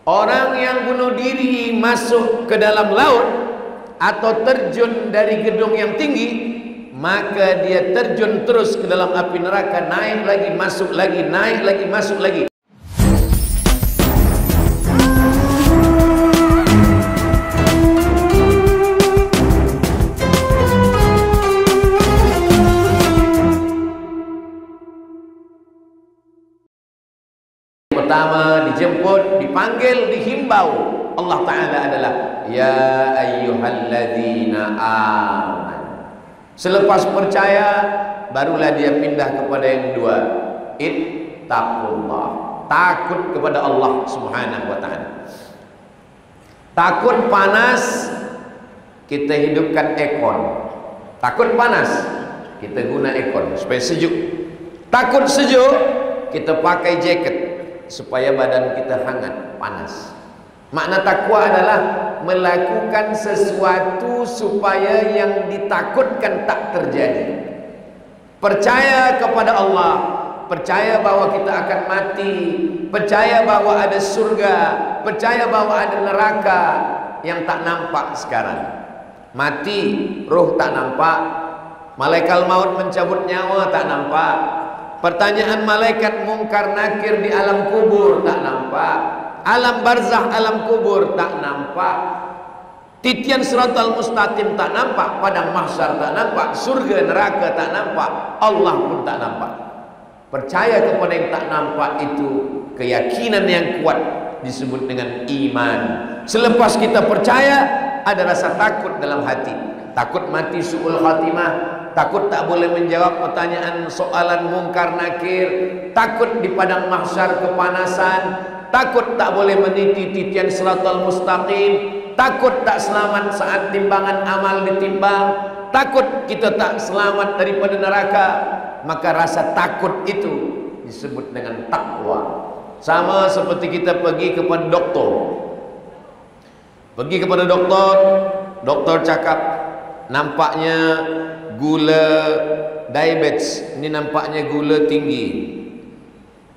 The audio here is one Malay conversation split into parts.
Orang yang bunuh diri masuk ke dalam laut atau terjun dari gedung yang tinggi, maka dia terjun terus ke dalam api neraka, naik lagi, masuk lagi, naik lagi, masuk lagi. Pertama dijemput, dipanggil, dihimbau Allah Ta'ala adalah ya ayyuhalladzina aman. Selepas percaya barulah dia pindah kepada yang dua, ittaqullah, takut kepada Allah Subhanahu wa ta'ala. Takut panas, kita hidupkan aircon. Takut panas, kita guna aircon supaya sejuk. Takut sejuk, kita pakai jaket supaya badan kita hangat, panas. Makna takwa adalah melakukan sesuatu supaya yang ditakutkan tak terjadi. Percaya kepada Allah, percaya bahwa kita akan mati, percaya bahwa ada surga, percaya bahwa ada neraka yang tak nampak sekarang. Mati, roh tak nampak, malaikat maut mencabut nyawa tak nampak, pertanyaan malaikat mungkar nakir di alam kubur tak nampak, alam barzah, alam kubur tak nampak, titian siratal mustaqim tak nampak, padang mahsyar tak nampak, surga neraka tak nampak, Allah pun tak nampak. Percaya kepada yang tak nampak itu keyakinan yang kuat, disebut dengan iman. Selepas kita percaya, ada rasa takut dalam hati. Takut mati su'ul khatimah, takut tak boleh menjawab pertanyaan soalan mungkar nakir, takut di padang mahsyar kepanasan, takut tak boleh meniti titian siratal mustaqim, takut tak selamat saat timbangan amal ditimbang, takut kita tak selamat daripada neraka. Maka rasa takut itu disebut dengan takwa. Sama seperti kita pergi kepada doktor. Pergi kepada doktor, doktor cakap nampaknya gula diabetes, ini nampaknya gula tinggi.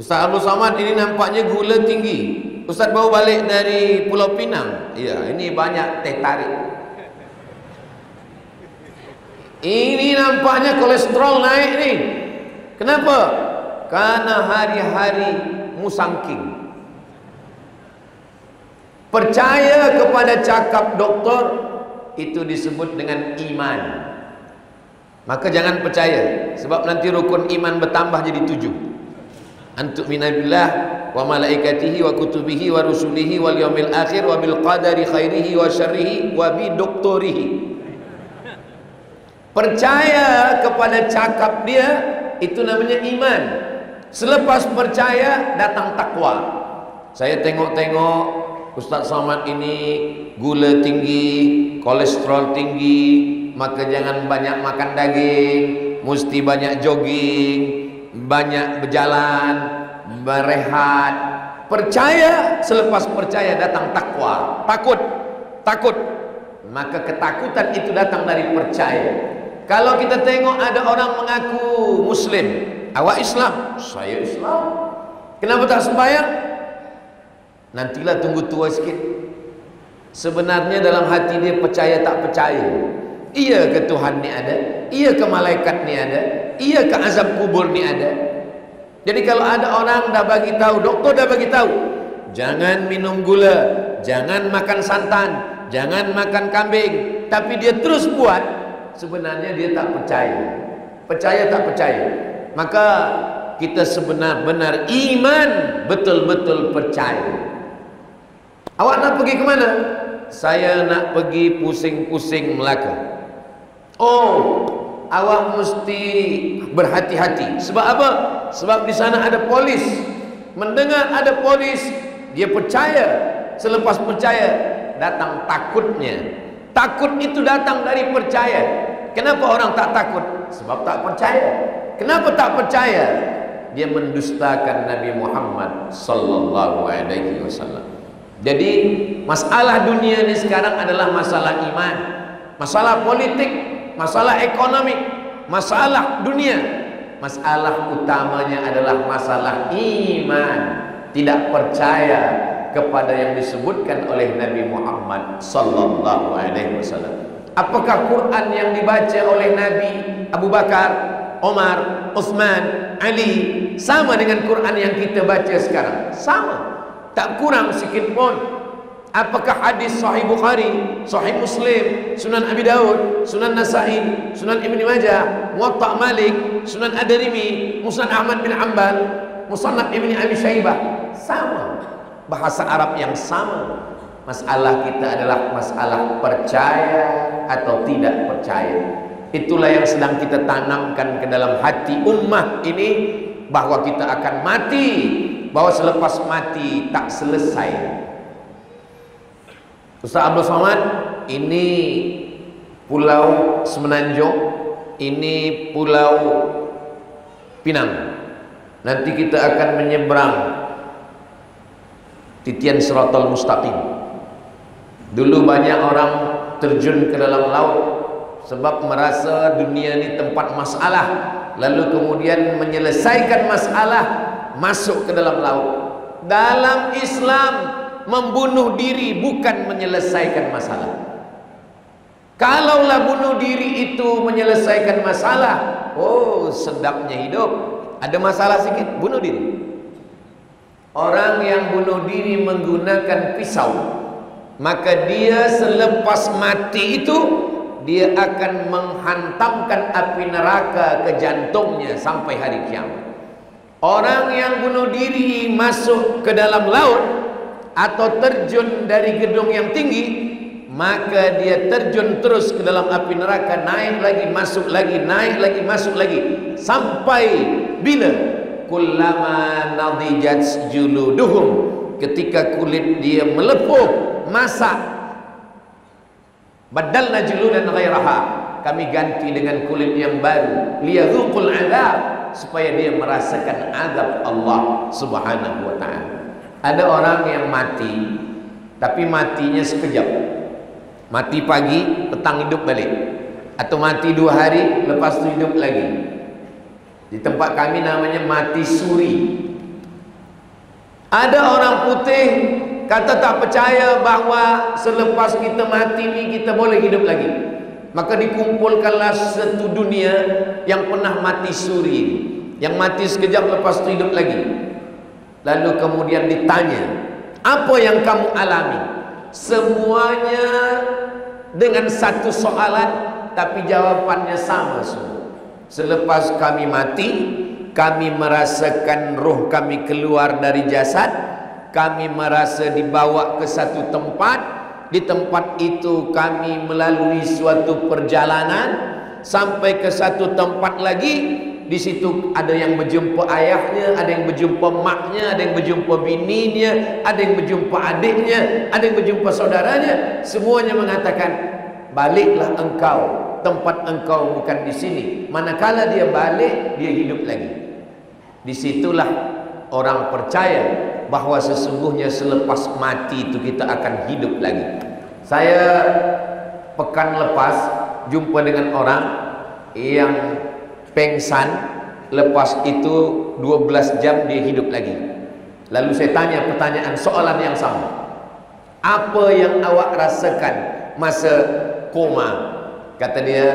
Ustaz Abdul Samad, ini nampaknya gula tinggi. Ustaz baru balik dari Pulau Pinang. Ya, ini banyak teh tarik. Ini nampaknya kolesterol naik nih. Kenapa? Karena hari-hari musangking. Percaya kepada cakap doktor itu disebut dengan iman. Maka jangan percaya, sebab nanti rukun iman bertambah jadi 7. Antuk minabillah wa malaikatihi wa kutubihi wa rusulihi wal yaumil akhir wa bil qadari khairihi wa syarrihi wa bi doktorihi. Percaya kepada cakap dia, itu namanya iman. Selepas percaya datang takwa. Saya tengok-tengok Ustaz Somad ini gula tinggi, kolesterol tinggi, maka jangan banyak makan daging, mesti banyak jogging, banyak berjalan, berehat. Percaya, selepas percaya datang takwa. Takut. Maka ketakutan itu datang dari percaya. Kalau kita tengok ada orang mengaku Muslim, awak Islam, saya Islam, kenapa tak sembahyang? Nantilah tunggu tua sikit. Sebenarnya dalam hati dia percaya tak percaya. Iya ke Tuhan ni ada? Iya ke malaikat ni ada? Iya ke azab kubur ni ada? Jadi kalau ada orang dah bagi tahu, doktor dah bagi tahu, jangan minum gula, jangan makan santan, jangan makan kambing, tapi dia terus buat, sebenarnya dia tak percaya. Percaya tak percaya. Maka kita sebenar-benar iman, betul-betul percaya. Awak nak pergi ke mana? Saya nak pergi pusing-pusing Melaka. Oh, awak mesti berhati-hati. Sebab apa? Sebab di sana ada polis. Mendengar ada polis, dia percaya. Selepas percaya, datang takutnya. Takut itu datang dari percaya. Kenapa orang tak takut? Sebab tak percaya. Kenapa tak percaya? Dia mendustakan Nabi Muhammad sallallahu alaihi wasallam. Jadi masalah dunia ini sekarang adalah masalah iman, masalah politik, masalah ekonomi, masalah dunia. Masalah utamanya adalah masalah iman. Tidak percaya kepada yang disebutkan oleh Nabi Muhammad sallallahu alaihi wasallam. Apakah Quran yang dibaca oleh Nabi Abu Bakar, Umar, Utsman, Ali sama dengan Quran yang kita baca sekarang? Sama, tak kurang sikit pun. Apakah hadis Sahih Bukhari, Sahih Muslim, Sunan Abi Daud, Sunan Nasa'i, Sunan Ibn Majah, Muwatta Malik, Sunan Ad-Darimi, Musnad Ahmad bin Hanbal, Musannaf Ibn Abi Syaibah sama? Bahasa Arab yang sama. Masalah kita adalah masalah percaya atau tidak percaya. Itulah yang sedang kita tanamkan ke dalam hati ummah ini, bahwa kita akan mati, bahwa selepas mati tak selesai. Ustaz Abdul Somad, ini Pulau Semenanjung, ini Pulau Pinang. Nanti kita akan menyeberang titian Shiratal Mustaqim. Dulu banyak orang terjun ke dalam laut sebab merasa dunia ini tempat masalah, lalu kemudian menyelesaikan masalah masuk ke dalam laut. Dalam Islam, membunuh diri bukan menyelesaikan masalah. Kalaulah bunuh diri itu menyelesaikan masalah, oh sedapnya hidup. Ada masalah sedikit, bunuh diri. Orang yang bunuh diri menggunakan pisau, maka dia selepas mati itu dia akan menghantamkan api neraka ke jantungnya sampai hari kiamat. Orang yang bunuh diri masuk ke dalam laut atau terjun dari gedung yang tinggi, maka dia terjun terus ke dalam api neraka, naik lagi, masuk lagi, naik lagi, masuk lagi, sampai bila? Kullama nadijat juluduhum, ketika kulit dia melepuh, masak, badalna juludan ghairaha, kami ganti dengan kulit yang baru, liyadzuqul azab, supaya dia merasakan azab Allah Subhanahu wa ta'ala. Ada orang yang mati, tapi matinya sekejap. Mati pagi, petang hidup balik. Atau mati 2 hari, lepas itu hidup lagi. Di tempat kami namanya mati suri. Ada orang putih kata tak percaya bahawa selepas kita mati ni kita boleh hidup lagi. Maka dikumpulkanlah satu dunia yang pernah mati suri, yang mati sekejap lepas itu hidup lagi. Lalu kemudian ditanya, apa yang kamu alami? Semuanya dengan satu soalan, tapi jawabannya sama semua. Selepas kami mati, kami merasakan roh kami keluar dari jasad, kami merasa dibawa ke satu tempat. Di tempat itu kami melalui suatu perjalanan sampai ke satu tempat lagi. Di situ ada yang berjumpa ayahnya, ada yang berjumpa maknya, ada yang berjumpa bininya, ada yang berjumpa adiknya, ada yang berjumpa saudaranya. Semuanya mengatakan, baliklah engkau, tempat engkau bukan di sini. Manakala dia balik, dia hidup lagi. Disitulah orang percaya bahawa sesungguhnya selepas mati itu kita akan hidup lagi. Saya pekan lepas jumpa dengan orang yang pengsan, lepas itu 12 jam dia hidup lagi. Lalu saya tanya pertanyaan, soalan yang sama, apa yang awak rasakan masa koma? Kata dia,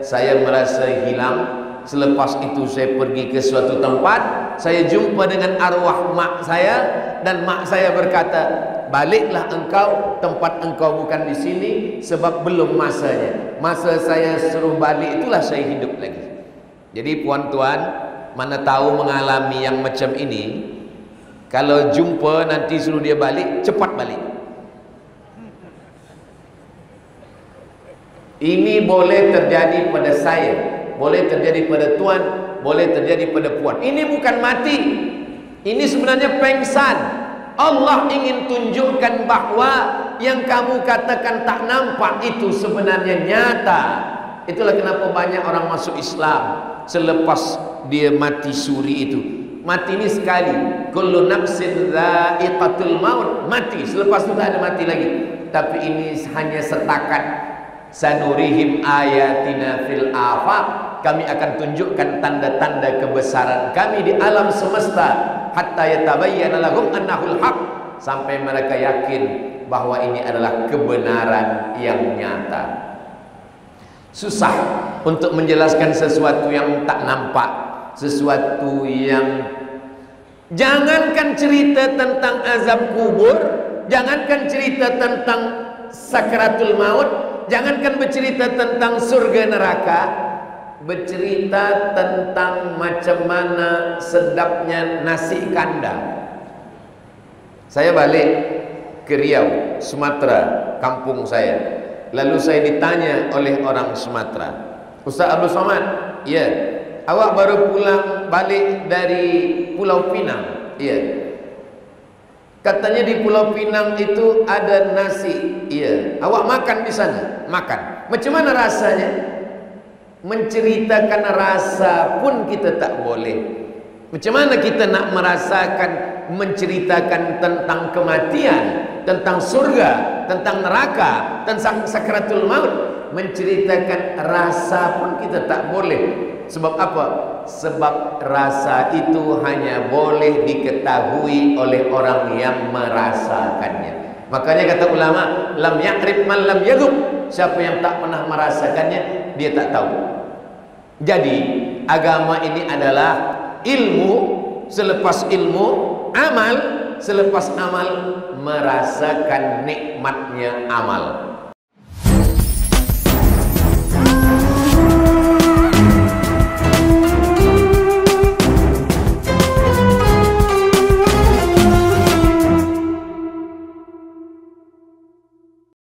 saya merasa hilang. Selepas itu saya pergi ke suatu tempat, saya jumpa dengan arwah mak saya, dan mak saya berkata, baliklah engkau, tempat engkau bukan di sini, sebab belum masanya. Masa saya suruh balik itulah saya hidup lagi. Jadi puan-tuan, mana tahu mengalami yang macam ini, kalau jumpa nanti suruh dia balik, cepat balik. Ini boleh terjadi pada saya, boleh terjadi pada tuan, boleh terjadi pada puan. Ini bukan mati, ini sebenarnya pengsan. Allah ingin tunjukkan bahawa yang kamu katakan tak nampak itu sebenarnya nyata. Itulah kenapa banyak orang masuk Islam selepas dia mati suri itu. Mati ini sekali, kullu nafsin dha'iqatul maut, mati, selepas itu tak ada mati lagi. Tapi ini hanya setakat sanurihim ayatina fil afaq, kami akan tunjukkan tanda-tanda kebesaran kami di alam semesta, hatta yatabayyana lahum annahul haq, sampai mereka yakin bahwa ini adalah kebenaran yang nyata. Susah untuk menjelaskan sesuatu yang tak nampak, sesuatu yang, jangankan cerita tentang azab kubur, jangankan cerita tentang sakaratul maut, jangankan bercerita tentang surga neraka, bercerita tentang macam mana sedapnya nasi kandar. Saya balik ke Riau, Sumatera, kampung saya. Lalu saya ditanya oleh orang Sumatera, Ustaz Abdul Somad, ya, awak baru pulang balik dari Pulau Pinang? Iya. Katanya di Pulau Pinang itu ada nasi. Iya. Awak makan di sana? Makan. Macam mana rasanya? Menceritakan rasa pun kita tak boleh. Macam mana kita nak merasakan, menceritakan tentang kematian, tentang surga, tentang neraka, tentang sakaratul maut? Menceritakan rasa pun kita tak boleh. Sebab apa? Sebab rasa itu hanya boleh diketahui oleh orang yang merasakannya. Makanya kata ulama, lam ya'rif man lam yadhuq. Siapa yang tak pernah merasakannya, dia tak tahu. Jadi agama ini adalah ilmu, selepas ilmu amal, selepas amal merasakan nikmatnya amal.